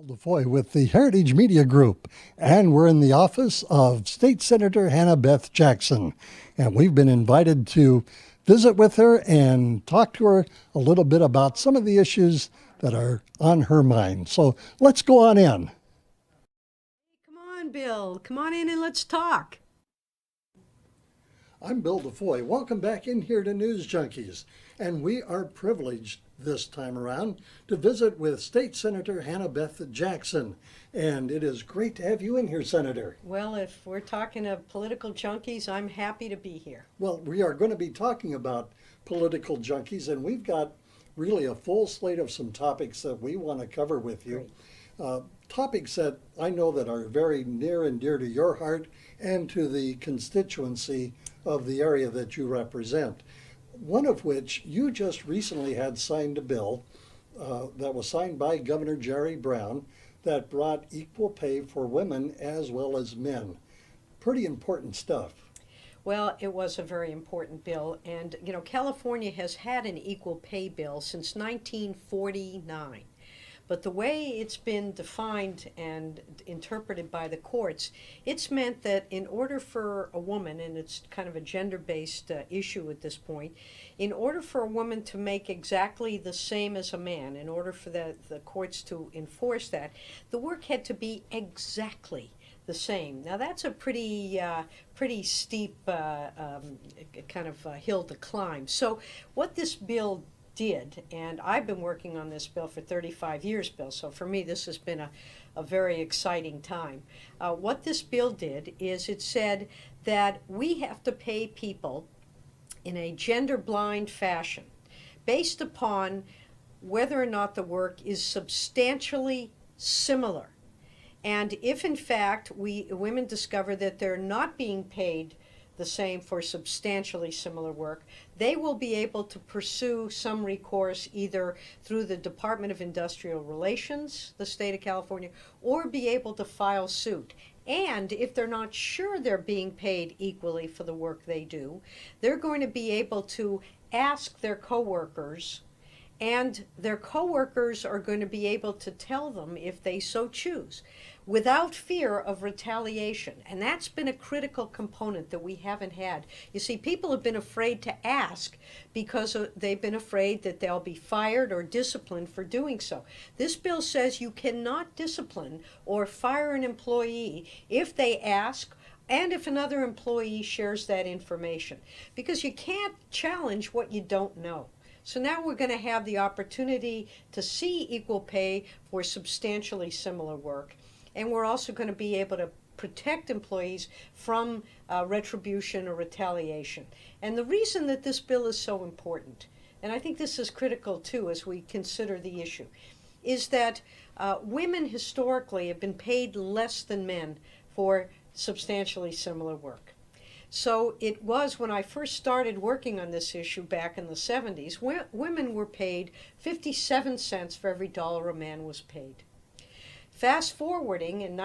DeFoi with the Heritage Medía-Group, and we're in the office of State Senator Hannah-Beth Jackson. And we've been invited to visit with her and talk to her a little bit about some of the issues that are on her mind. So let's go on in. Come on, Bill. Come on in and let's talk. I'm Bill DeFoi. Welcome back in here to News Junkies. And we are privileged this time around to visit with State Senator Hannah-Beth Jackson. And it is great to have you in here, Senator. Well, if we're talking of political junkies, I'm happy to be here. Well, we are going to be talking about political junkies, and we've got really a full slate of some topics that we want to cover with you. Topics that I know that are very near and dear to your heart and to the constituency of the area that you represent. One of which you just recently had signed a bill that was signed by Governor Jerry Brown that brought equal pay for women as well as men. Pretty important stuff. Well, it was a very important bill. And, California has had an equal pay bill since 1949. But the way it's been defined and interpreted by the courts, it's meant that in order for a woman, and it's kind of a gender-based issue at this point, in order for a woman to make exactly the same as a man, in order for the courts to enforce that, the work had to be exactly the same. Now that's a pretty steep kind of hill to climb. So what this bill did, and I've been working on this bill for 35 years, Bill, so for me this has been a very exciting time. What this bill did is it said that we have to pay people in a gender-blind fashion based upon whether or not the work is substantially similar. And if in fact women discover that they're not being paid the same for substantially similar work, they will be able to pursue some recourse either through the Department of Industrial Relations, the state of California, or be able to file suit. And if they're not sure they're being paid equally for the work they do, they're going to be able to ask their coworkers, and their coworkers are going to be able to tell them if they so choose, without fear of retaliation. And that's been a critical component that we haven't had. You see, people have been afraid to ask because they've been afraid that they'll be fired or disciplined for doing so. This bill says you cannot discipline or fire an employee if they ask and if another employee shares that information, because you can't challenge what you don't know. So now we're going to have the opportunity to see equal pay for substantially similar work. And we're also going to be able to protect employees from retribution or retaliation. And the reason that this bill is so important, and I think this is critical too as we consider the issue, is that women historically have been paid less than men for substantially similar work. So it was when I first started working on this issue back in the 70s, women were paid 57 cents for every dollar a man was paid. Fast forwarding in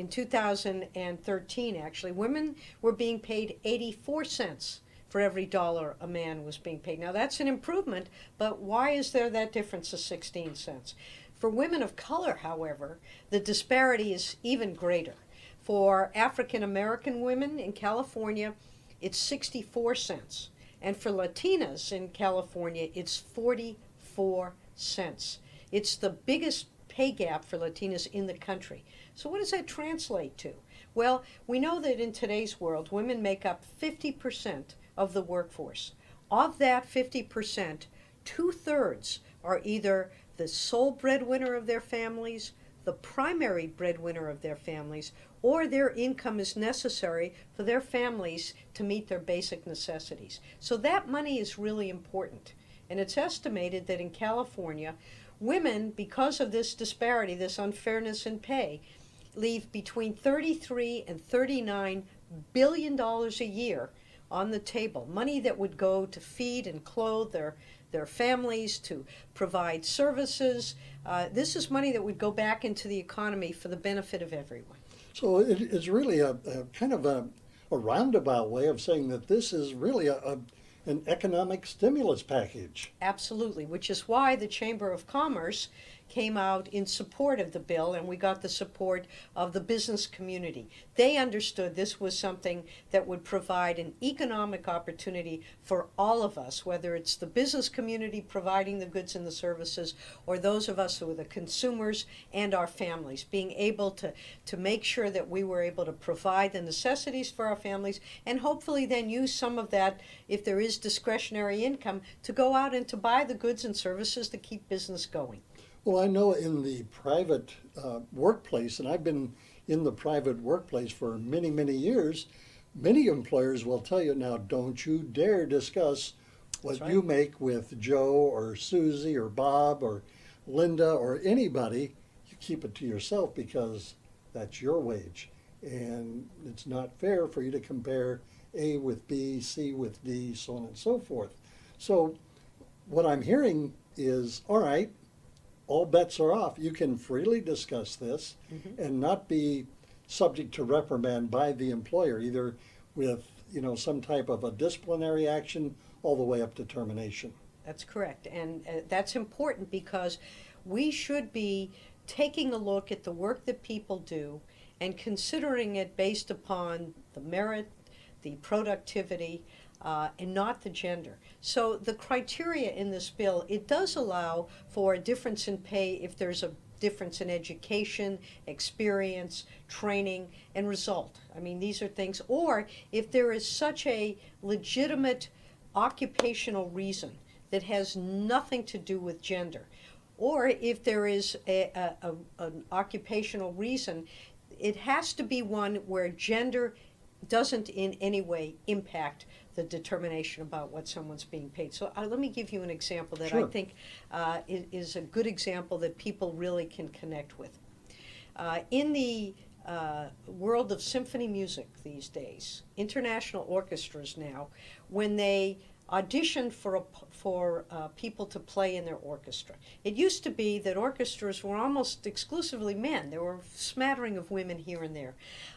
2013, actually, women were being paid 84 cents for every dollar a man was being paid. Now that's an improvement, but why is there that difference of 16 cents? For women of color, however, the disparity is even greater. For African American women in California, it's 64 cents. And for Latinas in California, it's 44 cents. It's the biggest pay gap for Latinas in the country. So what does that translate to? Well, we know that in today's world, women make up 50% of the workforce. Of that 50%, 2/3 are either the sole breadwinner of their families, the primary breadwinner of their families, or their income is necessary for their families to meet their basic necessities. So that money is really important. And it's estimated that in California, women, because of this disparity, this unfairness in pay, leave between $33 and $39 billion a year on the table. Money that would go to feed and clothe their families, to provide services. This is money that would go back into the economy for the benefit of everyone. So it's really a kind of a roundabout way of saying that this is really an economic stimulus package. Absolutely, which is why the Chamber of Commerce came out in support of the bill, and we got the support of the business community. They understood this was something that would provide an economic opportunity for all of us, whether it's the business community providing the goods and the services, or those of us who are the consumers and our families, being able to make sure that we were able to provide the necessities for our families, and hopefully then use some of that, if there is discretionary income, to go out and to buy the goods and services to keep business going. Well, I know in the private workplace, and I've been in the private workplace for many, many years, many employers will tell you, now don't you dare discuss what you make with Joe or Susie or Bob or Linda or anybody. You keep it to yourself because that's your wage. And it's not fair for you to compare A with B, C with D, so on and so forth. So what I'm hearing is, all right, all bets are off. You can freely discuss this and not be subject to reprimand by the employer, either with some type of a disciplinary action all the way up to termination. That's correct, and that's important because we should be taking a look at the work that people do and considering it based upon the merit, the productivity, and not the gender. So the criteria in this bill, it does allow for a difference in pay if there's a difference in education, experience, training, and result. I mean, these are things, or if there is such a legitimate occupational reason that has nothing to do with gender, or if there is an occupational reason, it has to be one where gender doesn't in any way impact the determination about what someone's being paid. So let me give you an example that I think is a good example that people really can connect with. In the world of symphony music these days, international orchestras now, when they audition for people to play in their orchestra. It used to be that orchestras were almost exclusively men. There were a smattering of women here and there.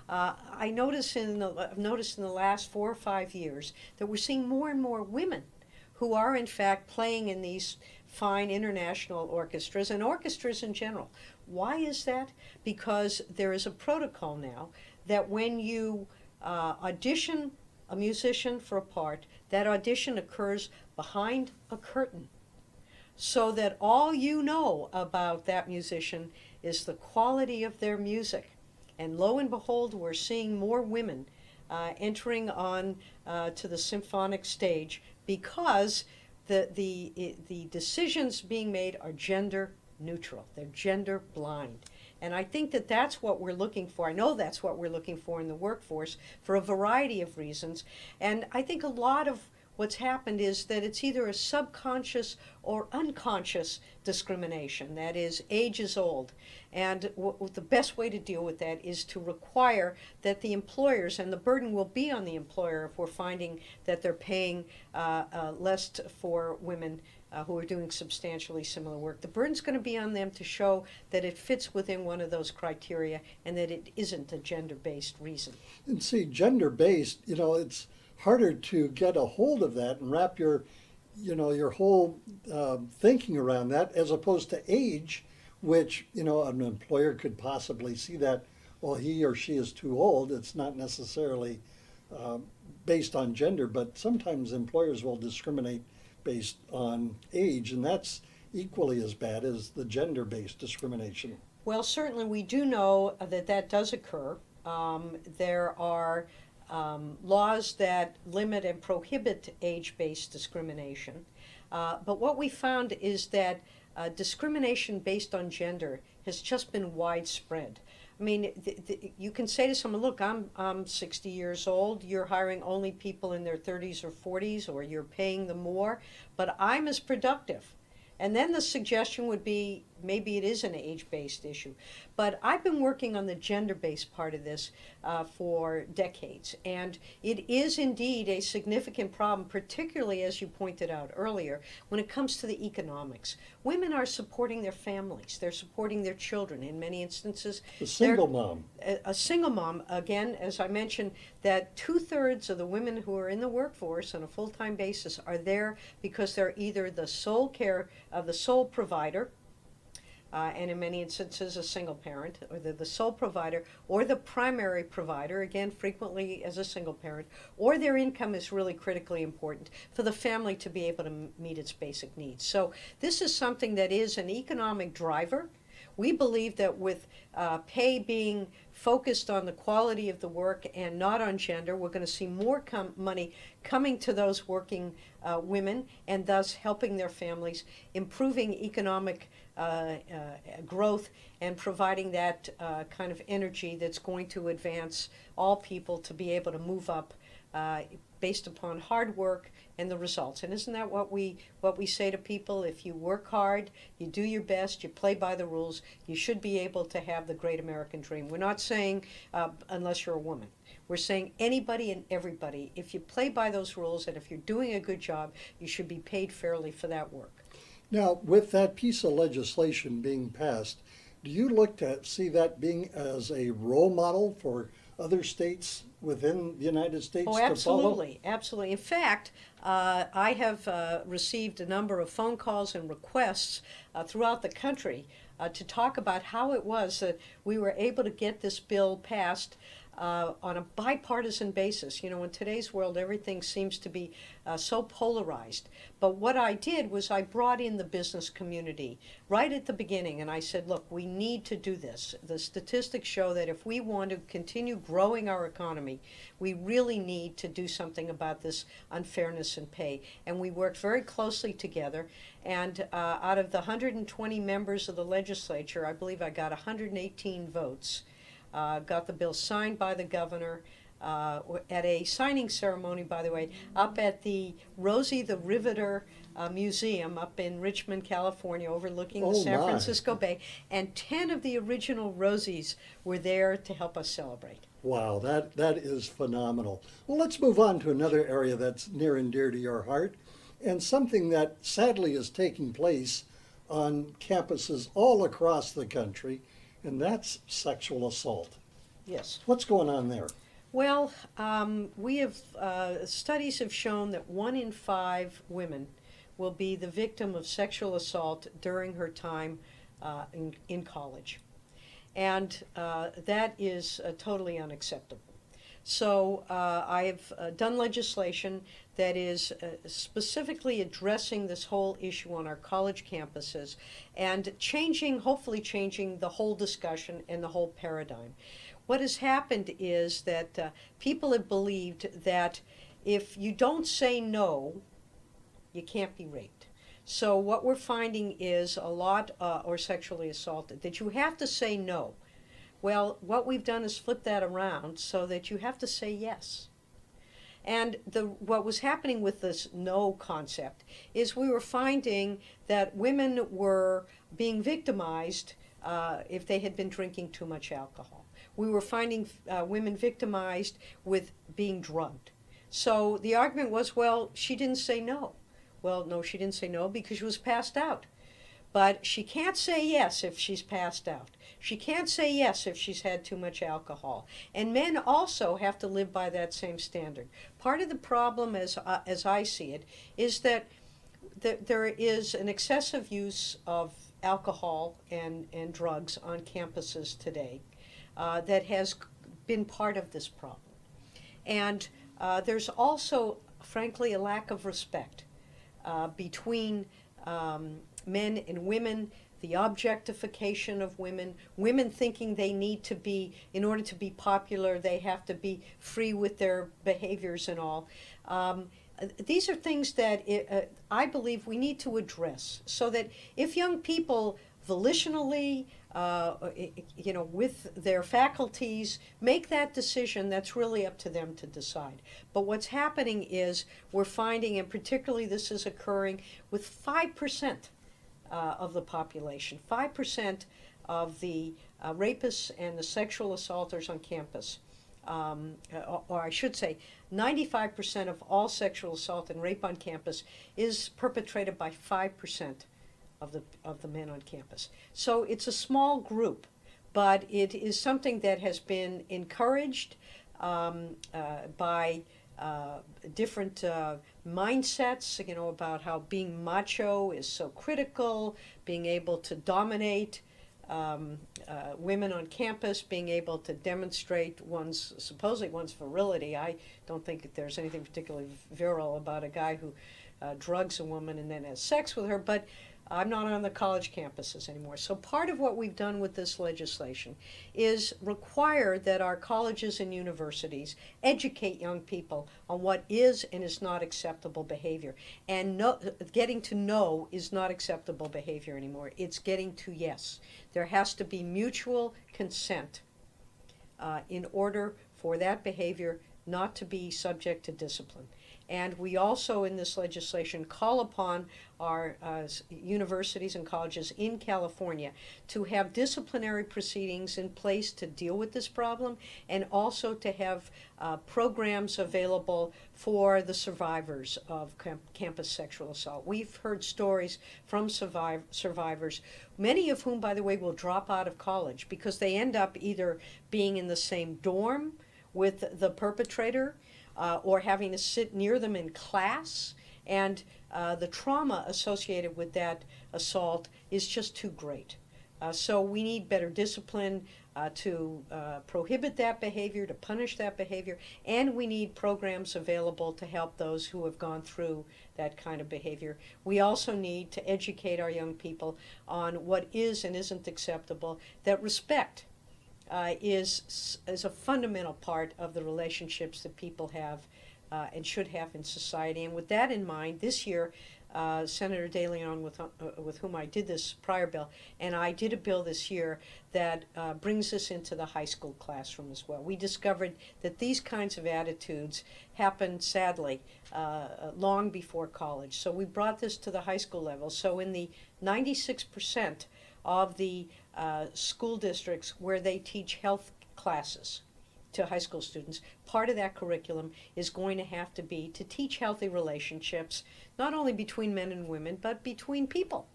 I've noticed in the last 4 or 5 years that we're seeing more and more women who are in fact playing in these fine international orchestras and orchestras in general. Why is that? Because there is a protocol now that when you audition a musician for a part, that audition occurs behind a curtain, so that all you know about that musician is the quality of their music. And lo and behold, we're seeing more women entering on to the symphonic stage because the decisions being made are gender neutral. They're gender blind. And I think that that's what we're looking for. I know that's what we're looking for in the workforce for a variety of reasons. And I think a lot of what's happened is that it's either a subconscious or unconscious discrimination. That is, age is old. And the best way to deal with that is to require that the employers, and the burden will be on the employer if we're finding that they're paying less for women who are doing substantially similar work. The burden's going to be on them to show that it fits within one of those criteria and that it isn't a gender-based reason. And see, gender-based, it's harder to get a hold of that and wrap your whole thinking around that, as opposed to age, which, an employer could possibly see that, well, he or she is too old. It's not necessarily based on gender, but sometimes employers will discriminate based on age, and that's equally as bad as the gender-based discrimination. Well, certainly we do know that that does occur. There are laws that limit and prohibit age-based discrimination. But what we found is that discrimination based on gender has just been widespread. I mean, you can say to someone, look, I'm 60 years old, you're hiring only people in their 30s or 40s, or you're paying them more, but I'm as productive. And then the suggestion would be, maybe it is an age-based issue. But I've been working on the gender-based part of this for decades. And it is indeed a significant problem, particularly, as you pointed out earlier, when it comes to the economics. Women are supporting their families. They're supporting their children. In many instances, A single mom. A single mom, again, as I mentioned, that 2/3 of the women who are in the workforce on a full-time basis are there because they're either the sole provider, and in many instances a single parent, or they're the sole provider or the primary provider, again frequently as a single parent, or their income is really critically important for the family to be able to meet its basic needs. So this is something that is an economic driver. We believe that with pay being focused on the quality of the work and not on gender, we're going to see more money coming to those working women, and thus helping their families, improving economic growth, and providing that kind of energy that's going to advance all people to be able to move up based upon hard work and the results. And isn't that what we say to people? If you work hard, you do your best, you play by the rules, you should be able to have the great American dream. We're not saying unless you're a woman. We're saying anybody and everybody, if you play by those rules and if you're doing a good job, you should be paid fairly for that work. Now, with that piece of legislation being passed, do you look to see that being as a role model for other states within the United States to follow? Absolutely, absolutely. In fact, I have received a number of phone calls and requests throughout the country to talk about how it was that we were able to get this bill passed on a bipartisan basis. You know, in today's world, everything seems to be so polarized. But what I did was I brought in the business community right at the beginning, and I said, look, we need to do this. The statistics show that if we want to continue growing our economy, we really need to do something about this unfairness in pay. And we worked very closely together, and out of the 120 members of the legislature, I believe I got 118 votes. Got the bill signed by the governor at a signing ceremony, by the way, up at the Rosie the Riveter Museum up in Richmond, California, overlooking the San Francisco Bay. And 10 of the original Rosies were there to help us celebrate. Wow, that is phenomenal. Well, let's move on to another area that's near and dear to your heart, and something that sadly is taking place on campuses all across the country, and that's sexual assault. Yes. What's going on there? Well, we have studies have shown that 1 in 5 women will be the victim of sexual assault during her time in college, and that is totally unacceptable. So I have done legislation that is specifically addressing this whole issue on our college campuses and hopefully changing the whole discussion and the whole paradigm. What has happened is that people have believed that if you don't say no, you can't be raped. So what we're finding is a lot, or sexually assaulted, that you have to say no. Well, what we've done is flip that around so that you have to say yes. And what was happening with this no concept is we were finding that women were being victimized if they had been drinking too much alcohol. We were finding women victimized with being drugged. So the argument was, well, she didn't say no. Well, no, she didn't say no because she was passed out. But she can't say yes if she's passed out. She can't say yes if she's had too much alcohol. And men also have to live by that same standard. Part of the problem, as I see it, is that there is an excessive use of alcohol and drugs on campuses today that has been part of this problem. And there's also, frankly, a lack of respect between men and women, the objectification of women, women thinking they need to be, in order to be popular, they have to be free with their behaviors and all. These are things that I believe we need to address so that if young people volitionally, with their faculties, make that decision, that's really up to them to decide. But what's happening is we're finding, and particularly this is occurring with 5% of the population, 5% of the rapists and the sexual assaulters on campus, or I should say 95% of all sexual assault and rape on campus is perpetrated by 5% of the men on campus. So it's a small group, but it is something that has been encouraged by different mindsets, about how being macho is so critical, being able to dominate women on campus, being able to demonstrate supposedly one's virility. I don't think that there's anything particularly virile about a guy who drugs a woman and then has sex with her, but I'm not on the college campuses anymore. So part of what we've done with this legislation is require that our colleges and universities educate young people on what is and is not acceptable behavior. And getting to know is not acceptable behavior anymore. It's getting to yes. There has to be mutual consent in order for that behavior not to be subject to discipline. And we also, in this legislation, call upon our universities and colleges in California to have disciplinary proceedings in place to deal with this problem, and also to have programs available for the survivors of campus sexual assault. We've heard stories from survivors, many of whom, by the way, will drop out of college because they end up either being in the same dorm with the perpetrator, or having to sit near them in class, and the trauma associated with that assault is just too great. So we need better discipline to prohibit that behavior, to punish that behavior, and we need programs available to help those who have gone through that kind of behavior. We also need to educate our young people on what is and isn't acceptable, that respect is a fundamental part of the relationships that people have and should have in society. And with that in mind, this year, Senator De Leon, with whom I did this prior bill, and I did a bill this year that brings us into the high school classroom as well. We discovered that these kinds of attitudes happen, sadly, long before college. So we brought this to the high school level. So in the 96% of the school districts where they teach health classes to high school students, part of that curriculum is going to have to be to teach healthy relationships, not only between men and women, but between people.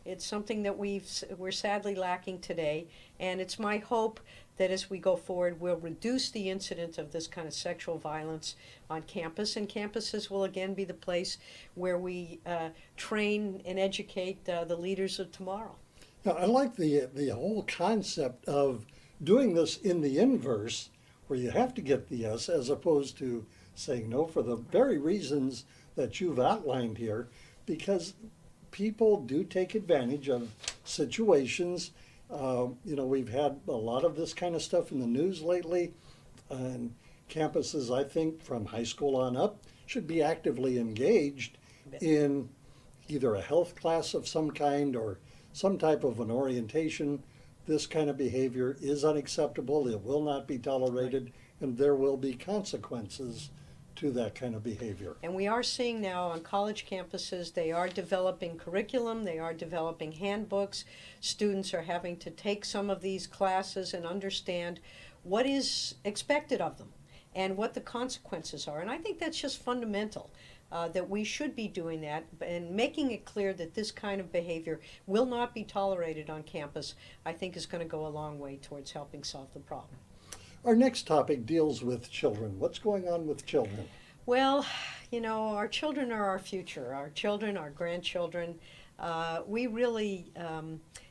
It's something that we're sadly lacking today, and it's my hope that as we go forward, we'll reduce the incidence of this kind of sexual violence on campus, and campuses will again be the place where we train and educate the leaders of tomorrow. Now, I like the whole concept of doing this in the inverse, where you have to get the yes, as opposed to saying no, for the very reasons that you've outlined here, because people do take advantage of situations. We've had a lot of this kind of stuff in the news lately, and campuses, I think, from high school on up, should be actively engaged in either a health class of some kind or some type of an orientation. This kind of behavior is unacceptable, it will not be tolerated, and there will be consequences to that kind of behavior. And we are seeing now on college campuses, they are developing curriculum, they are developing handbooks. Students are having to take some of these classes and understand what is expected of them and what the consequences are. And I think that's just fundamental. That we should be doing that and making it clear that this kind of behavior will not be tolerated on campus, I think is going to go a long way towards helping solve the problem. Our next topic deals with children. What's going on with children? Well, our children are our future. Our children, our grandchildren, we really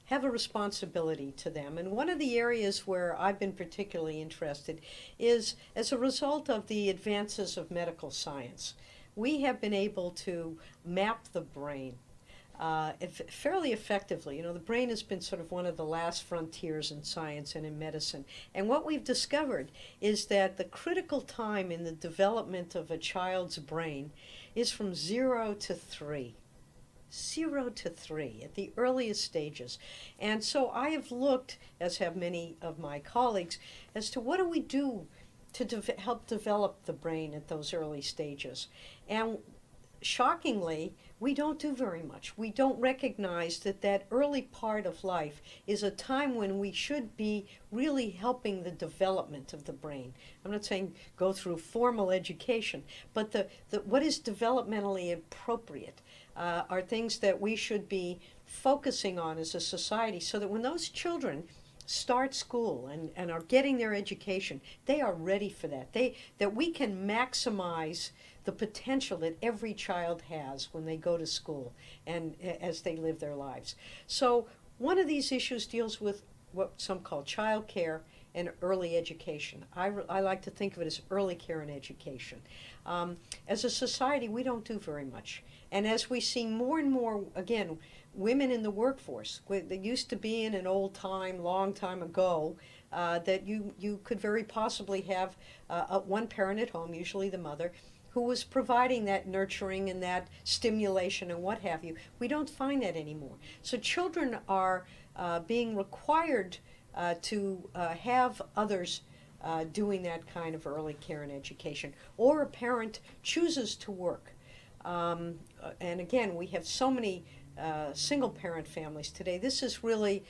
have a responsibility to them. And one of the areas where I've been particularly interested is as a result of the advances of medical science. We have been able to map the brain fairly effectively. The brain has been sort of one of the last frontiers in science and in medicine. And what we've discovered is that the critical time in the development of a child's brain is from 0 to 3. 0 to 3 at the earliest stages. And so I have looked, as have many of my colleagues, as to what do we do to help develop the brain at those early stages. And shockingly, we don't do very much. We don't recognize that early part of life is a time when we should be really helping the development of the brain. I'm not saying go through formal education, but what is developmentally appropriate are things that we should be focusing on as a society, so that when those children start school and are getting their education, they are ready for that. That we can maximize the potential that every child has when they go to school and as they live their lives. So one of these issues deals with what some call child care and early education. I like to think of it as early care and education. As a society, we don't do very much. And as we see more and more, again, women in the workforce, that used to be in an old time, long time ago, that you could very possibly have one parent at home, usually the mother, who was providing that nurturing and that stimulation and what have you. We don't find that anymore. So children are being required to have others doing that kind of early care and education, or a parent chooses to work. And again, we have so many single parent families today. This is really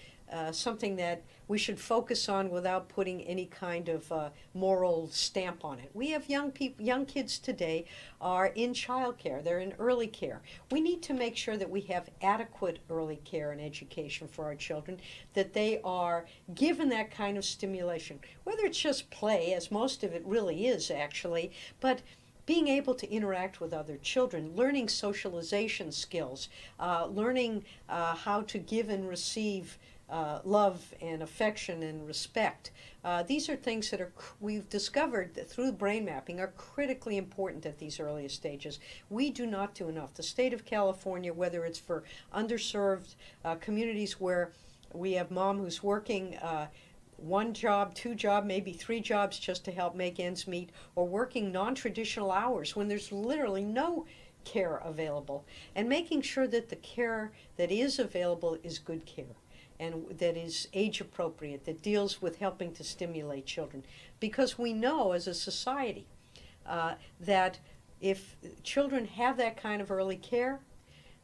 something that we should focus on without putting any kind of moral stamp on it. We have young kids today are in child care. They're in early care. We need to make sure that we have adequate early care and education for our children, that they are given that kind of stimulation, whether it's just play, as most of it really is actually, but being able to interact with other children, learning socialization skills, learning how to give and receive love and affection and respect. These are things that we've discovered that through brain mapping are critically important at these earliest stages. We do not do enough. The state of California, whether it's for underserved communities where we have mom who's working one job, two job, maybe three jobs just to help make ends meet, or working non-traditional hours when there's literally no care available, and making sure that the care that is available is good care and that is age appropriate, that deals with helping to stimulate children. Because we know as a society that if children have that kind of early care,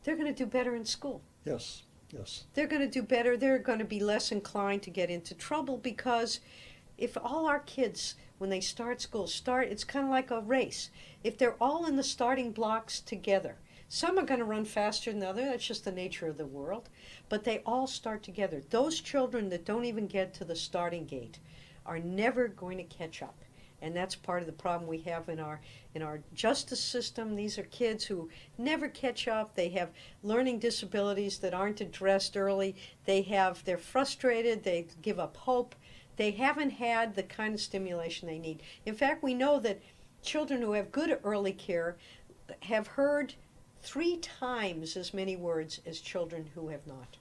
they're going to do better in school. Yes, yes. They're going to do better. They're going to be less inclined to get into trouble, because if all our kids, when they start school, it's kind of like a race. If they're all in the starting blocks together, some are going to run faster than the other. That's just the nature of the world. But they all start together. Those children that don't even get to the starting gate are never going to catch up. And that's part of the problem we have in our justice system. These are kids who never catch up. They have learning disabilities that aren't addressed early. They're frustrated. They give up hope. They haven't had the kind of stimulation they need. In fact, we know that children who have good early care have heard 3 times as many words as children who have not.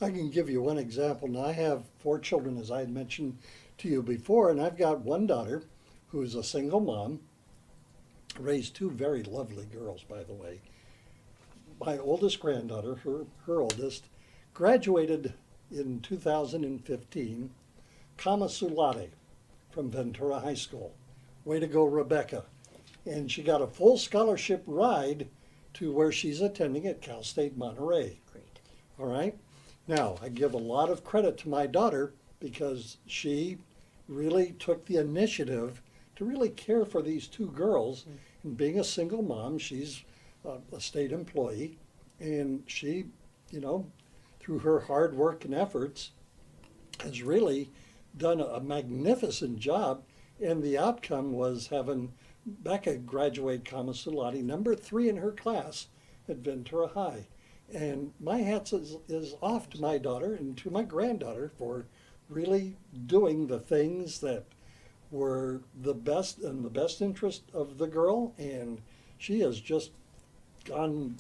I can give you one example. Now, I have 4 children, as I had mentioned to you before, and I've got one daughter who's a single mom, raised 2 very lovely girls, by the way. My oldest granddaughter, her oldest, graduated in 2015, Kama Sulade, from Ventura High School. Way to go, Rebecca. And she got a full scholarship ride to where she's attending at Cal State Monterey. Great. All right? Now, I give a lot of credit to my daughter because she really took the initiative to really care for these 2 girls. Mm-hmm. And being a single mom, she's a state employee, and she, through her hard work and efforts, has really done a magnificent job. And the outcome was having Becca graduate Kama Sulade, number 3 in her class at Ventura High. And my hat is off to my daughter and to my granddaughter for really doing the things that were the best in the best interest of the girl. And she has just gone,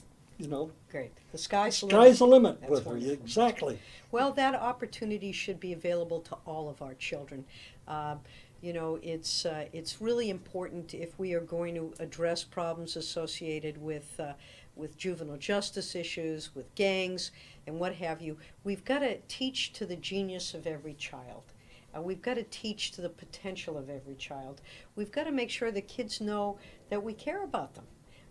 Great. The sky's the limit That's with her. wonderful. Exactly. Well, that opportunity should be available to all of our children. It's really important if we are going to address problems associated with juvenile justice issues, with gangs, and what have you. We've got to teach to the genius of every child. We've got to teach to the potential of every child. We've got to make sure that kids know that we care about them.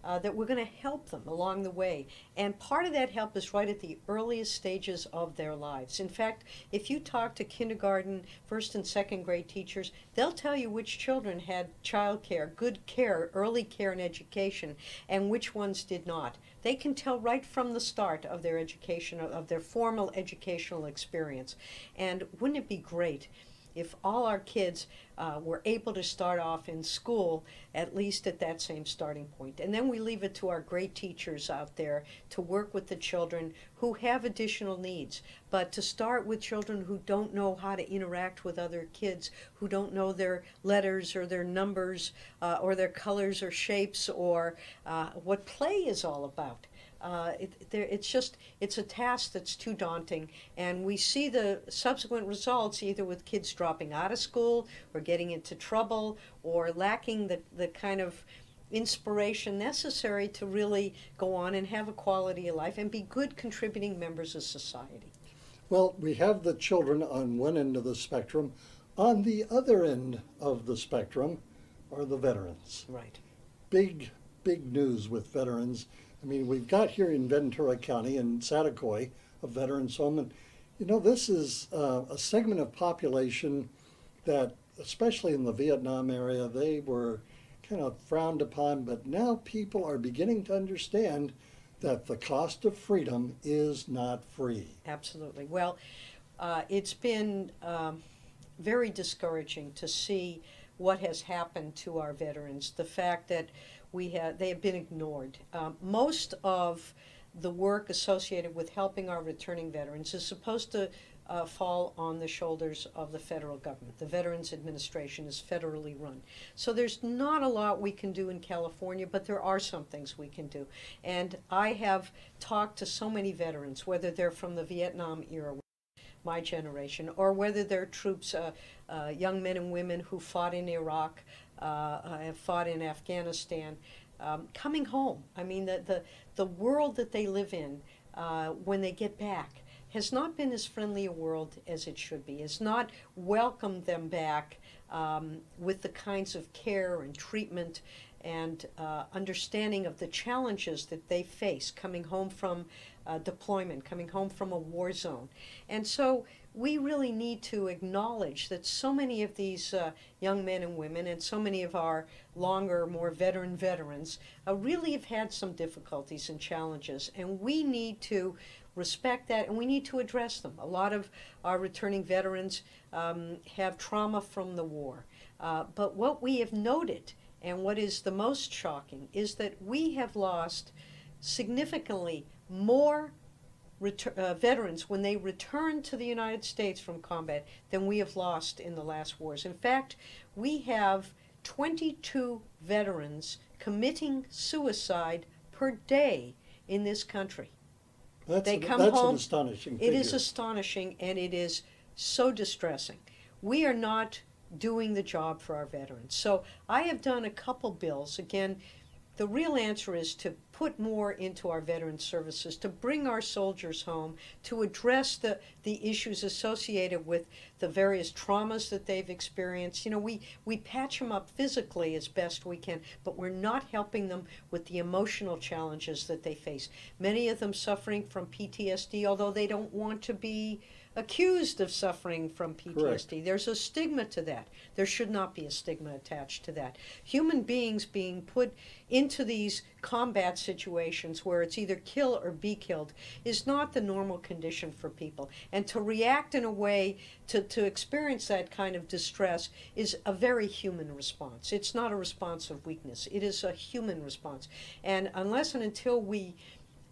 that we're going to help them along the way. And part of that help is right at the earliest stages of their lives. In fact, if you talk to kindergarten, first and second grade teachers, they'll tell you which children had child care, good care, early care and education, and which ones did not. They can tell right from the start of their education, of their formal educational experience. And wouldn't it be great if all our kids were able to start off in school at least at that same starting point? And then we leave it to our great teachers out there to work with the children who have additional needs, but to start with children who don't know how to interact with other kids, who don't know their letters or their numbers or their colors or shapes or what play is all about. It's a task that's too daunting, and we see the subsequent results either with kids dropping out of school or getting into trouble or lacking the kind of inspiration necessary to really go on and have a quality of life and be good contributing members of society. Well, we have the children on one end of the spectrum. On the other end of the spectrum are the veterans. Right. Big news with veterans. I mean, we've got here in Ventura County in Saticoy a veterans home, and this is a segment of population that, especially in the Vietnam area, they were kind of frowned upon, but now people are beginning to understand that the cost of freedom is not free. Absolutely. Well, it's been very discouraging to see what has happened to our veterans. The fact that they have been ignored. Most of the work associated with helping our returning veterans is supposed to fall on the shoulders of the federal government. The Veterans Administration is federally run. So there's not a lot we can do in California, but there are some things we can do. And I have talked to so many veterans, whether they're from the Vietnam era, my generation, or whether they're troops, young men and women who fought in Iraq, have fought in Afghanistan, coming home. I mean, the world that they live in when they get back has not been as friendly a world as it should be, has not welcomed them back with the kinds of care and treatment and understanding of the challenges that they face coming home from deployment, coming home from a war zone. And so we really need to acknowledge that so many of these young men and women and so many of our longer, more veterans really have had some difficulties and challenges, and we need to respect that and we need to address them. A lot of our returning veterans have trauma from the war, but what we have noted and what is the most shocking is that we have lost significantly more veterans when they return to the United States from combat than we have lost in the last wars. In fact, we have 22 veterans committing suicide per day in this country. They come home. An astonishing figure. It is astonishing, and it is so distressing. We are not doing the job for our veterans. So I have done a couple bills. Again, the real answer is to put more into our veteran services, to bring our soldiers home, to address the issues associated with the various traumas that they've experienced. We patch them up physically as best we can, but we're not helping them with the emotional challenges that they face. Many of them suffering from PTSD, although they don't want to be accused of suffering from PTSD. Correct. There's a stigma to that. There should not be a stigma attached to that. Human beings being put into these combat situations where it's either kill or be killed is not the normal condition for people. And to react in a way to experience that kind of distress is a very human response. It's not a response of weakness. It is a human response. And unless and until we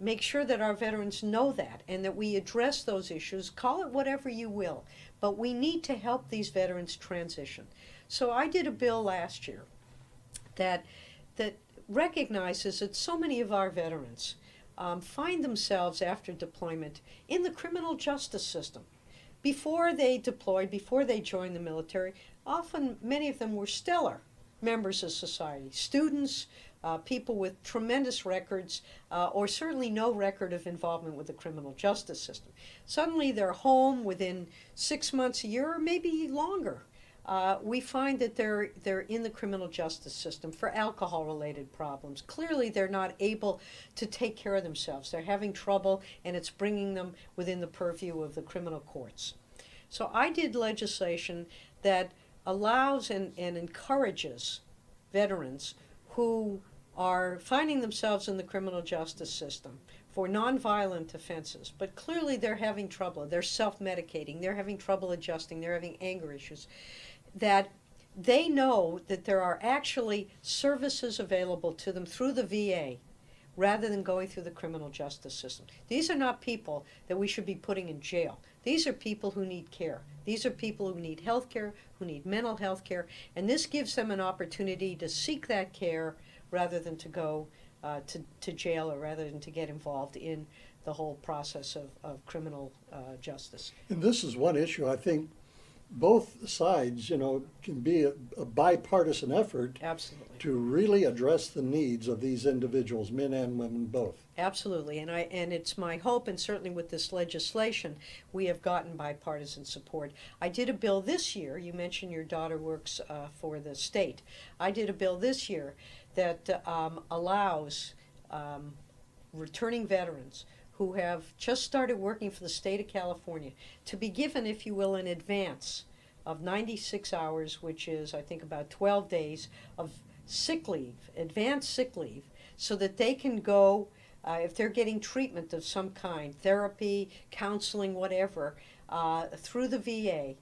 make sure that our veterans know that and that we address those issues, call it whatever you will, but we need to help these veterans transition. So I did a bill last year that recognizes that so many of our veterans find themselves after deployment in the criminal justice system. Before they deployed, before they joined the military, often many of them were stellar members of society, students, people with tremendous records, or certainly no record of involvement with the criminal justice system. Suddenly they're home within 6 months, a year, or maybe longer. we find that they're in the criminal justice system for alcohol-related problems. Clearly, they're not able to take care of themselves. They're having trouble, and it's bringing them within the purview of the criminal courts. So I did legislation that allows and encourages veterans who are finding themselves in the criminal justice system for nonviolent offenses, but clearly they're having trouble. They're self-medicating. They're having trouble adjusting. They're having anger issues. That they know that there are actually services available to them through the VA rather than going through the criminal justice system. These are not people that we should be putting in jail. These are people who need care. These are people who need health care, who need mental health care, and this gives them an opportunity to seek that care rather than to go to jail or rather than to get involved in the whole process of criminal justice. And this is one issue I think both sides, can be a bipartisan effort. Absolutely. To really address the needs of these individuals, men and women both. Absolutely, and it's my hope, and certainly with this legislation, we have gotten bipartisan support. I did a bill this year. You mentioned your daughter works for the state. I did a bill this year that allows returning veterans who have just started working for the state of California to be given, if you will, an advance of 96 hours, which is, I think, about 12 days of sick leave, advanced sick leave, so that they can go, if they're getting treatment of some kind, therapy, counseling, whatever, through the VA,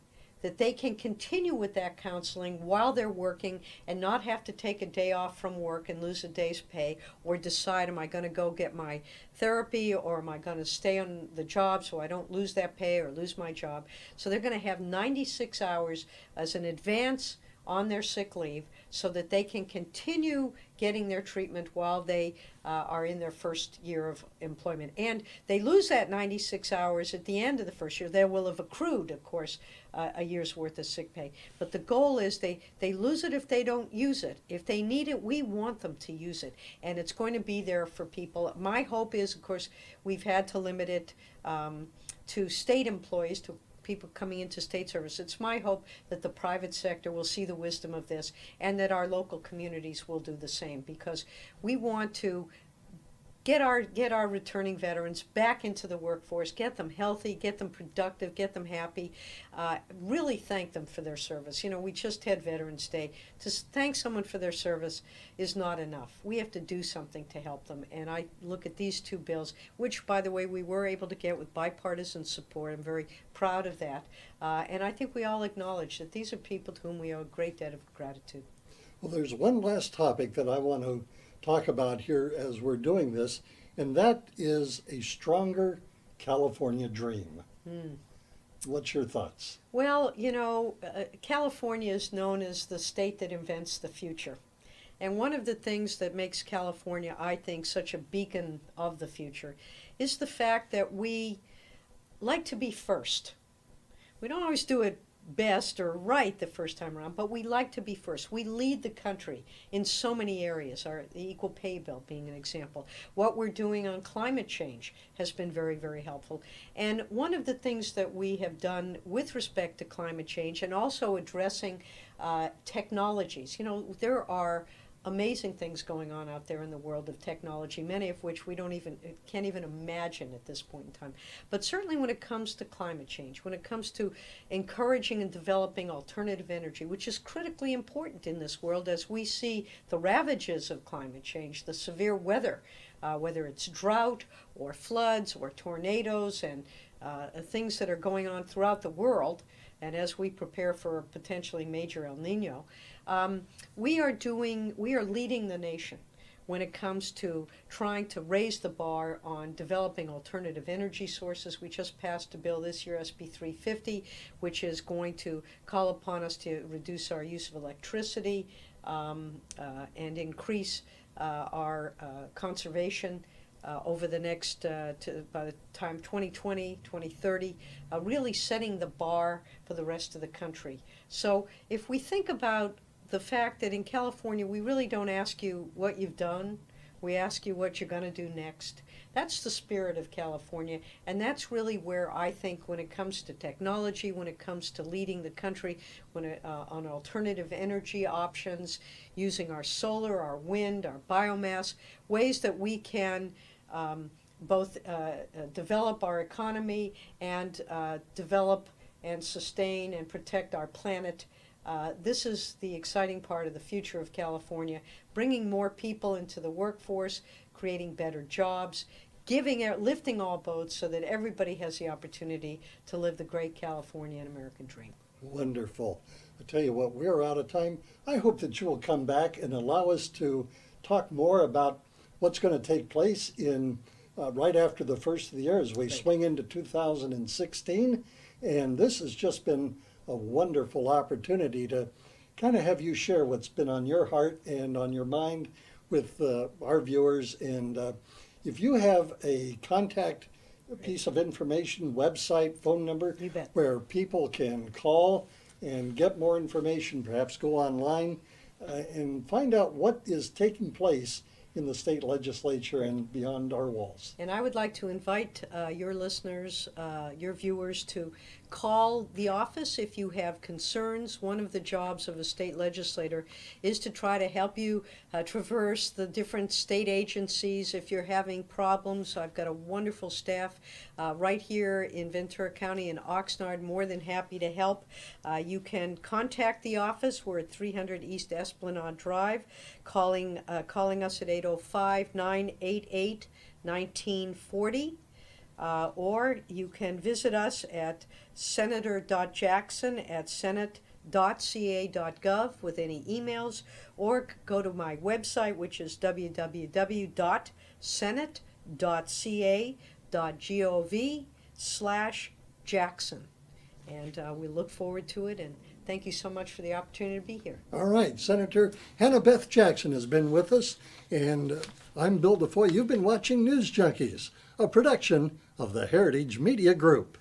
that they can continue with that counseling while they're working and not have to take a day off from work and lose a day's pay, or decide, am I going to go get my therapy, or am I going to stay on the job so I don't lose that pay or lose my job. So they're going to have 96 hours as an advance on their sick leave so that they can continue getting their treatment while they are in their first year of employment. And they lose that 96 hours at the end of the first year. They will have accrued, of course, a year's worth of sick pay. But the goal is they lose it if they don't use it. If they need it, we want them to use it. And it's going to be there for people. My hope is, of course, we've had to limit it to state employees, to people coming into state service. It's my hope that the private sector will see the wisdom of this and that our local communities will do the same, because we want to get our returning veterans back into the workforce, get them healthy, get them productive, get them happy, really thank them for their service. We just had Veterans Day. To thank someone for their service is not enough. We have to do something to help them. And I look at these two bills, which, by the way, we were able to get with bipartisan support. I'm very proud of that. And I think we all acknowledge that these are people to whom we owe a great debt of gratitude. Well, there's one last topic that I want to talk about here as we're doing this, and that is a stronger California dream. What's your thoughts? Well, California is known as the state that invents the future. And one of the things that makes California, I think, such a beacon of the future is the fact that we like to be first. We don't always do it best or right the first time around, but we like to be first. We lead the country in so many areas, the equal pay bill being an example. What we're doing on climate change has been very, very helpful. And one of the things that we have done with respect to climate change and also addressing technologies, there are amazing things going on out there in the world of technology, many of which we can't even imagine at this point in time. But certainly when it comes to climate change, when it comes to encouraging and developing alternative energy, which is critically important in this world as we see the ravages of climate change, the severe weather, whether it's drought or floods or tornadoes and things that are going on throughout the world, and as we prepare for a potentially major El Nino, we are leading the nation when it comes to trying to raise the bar on developing alternative energy sources. We just passed a bill this year, SB 350, which is going to call upon us to reduce our use of electricity and increase our conservation over the next, by the time 2020, 2030, really setting the bar for the rest of the country. So if we think about the fact that in California we really don't ask you what you've done, We ask you what you're going to do next. That's the spirit of California, and that's really where I think when it comes to technology, when it comes to leading the country, on alternative energy options, using our solar, our wind, our biomass, ways that we can both develop our economy and develop and sustain and protect our planet. This is the exciting part of the future of California, bringing more people into the workforce, creating better jobs, lifting all boats so that everybody has the opportunity to live the great California and American dream. Wonderful. I tell you what, we're out of time. I hope that you will come back and allow us to talk more about what's going to take place in right after the first of the year as we swing into 2016. And this has just been a wonderful opportunity to kind of have you share what's been on your heart and on your mind with our viewers. And if you have a contact piece of information, website, phone number, where people can call and get more information, perhaps go online and find out what is taking place in the state legislature and beyond our walls. And I would like to invite your listeners, your viewers, to call the office if you have concerns. One of the jobs of a state legislator is to try to help you traverse the different state agencies if you're having problems. I've got a wonderful staff right here in Ventura County in Oxnard, more than happy to help. You can contact the office. We're at 300 East Esplanade Drive, calling us at 805-988-1940. Or you can visit us at senator.jackson@senate.ca.gov with any emails, or go to my website, which is www.senate.ca.gov/Jackson. And we look forward to it, and thank you so much for the opportunity to be here. All right, Senator Hannah-Beth Jackson has been with us, and I'm Bill DeFoi. You've been watching News Junkies, a production of the Heritage Media Group.